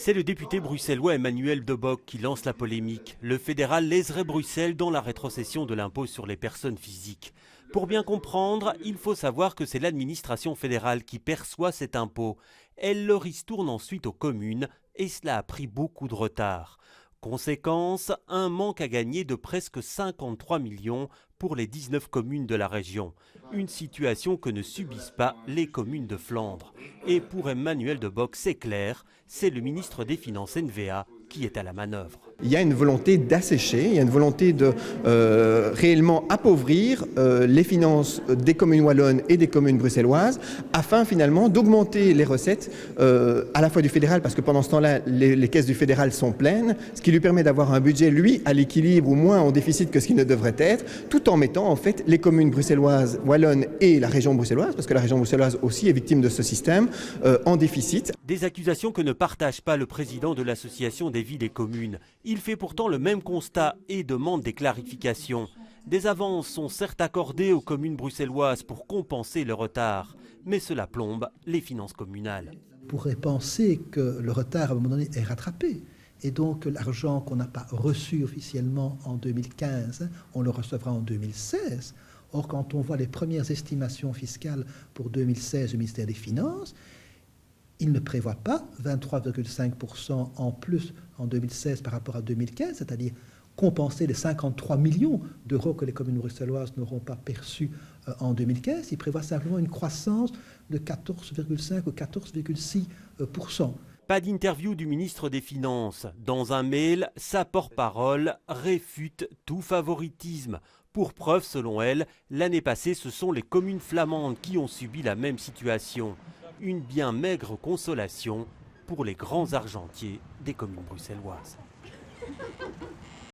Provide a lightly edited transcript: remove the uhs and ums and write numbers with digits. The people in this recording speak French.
C'est le député bruxellois Emmanuel De Bock qui lance la polémique. Le fédéral léserait Bruxelles dans la rétrocession de l'impôt sur les personnes physiques. Pour bien comprendre, il faut savoir que c'est l'administration fédérale qui perçoit cet impôt. Elle le ristourne ensuite aux communes et cela a pris beaucoup de retard. Conséquence, un manque à gagner de presque 53 millions pour les 19 communes de la région. Une situation que ne subissent pas les communes de Flandre. Et pour Emmanuel De Bock, c'est clair, c'est le ministre des Finances NVA qui est à la manœuvre. Il y a une volonté d'assécher, il y a une volonté de réellement appauvrir les finances des communes wallonnes et des communes bruxelloises afin finalement d'augmenter les recettes à la fois du fédéral, parce que pendant ce temps-là, les caisses du fédéral sont pleines, ce qui lui permet d'avoir un budget, lui, à l'équilibre ou moins en déficit que ce qu'il ne devrait être, tout en mettant en fait les communes bruxelloises, wallonnes et la région bruxelloise, parce que la région bruxelloise aussi est victime de ce système, en déficit. Des accusations que ne partage pas le président de l'association des villes et communes. Il fait pourtant le même constat et demande des clarifications. Des avances sont certes accordées aux communes bruxelloises pour compenser le retard, mais cela plombe les finances communales. On pourrait penser que le retard à un moment donné est rattrapé. Et donc l'argent qu'on n'a pas reçu officiellement en 2015, on le recevra en 2016. Or, quand on voit les premières estimations fiscales pour 2016 du ministère des Finances, il ne prévoit pas 23,5% en plus en 2016 par rapport à 2015, c'est-à-dire compenser les 53 millions d'euros que les communes bruxelloises n'auront pas perçus en 2015. Il prévoit simplement une croissance de 14,5 ou 14,6%. Pas d'interview du ministre des Finances. Dans un mail, sa porte-parole réfute tout favoritisme. Pour preuve, selon elle, l'année passée, ce sont les communes flamandes qui ont subi la même situation. Une bien maigre consolation pour les grands argentiers des communes bruxelloises.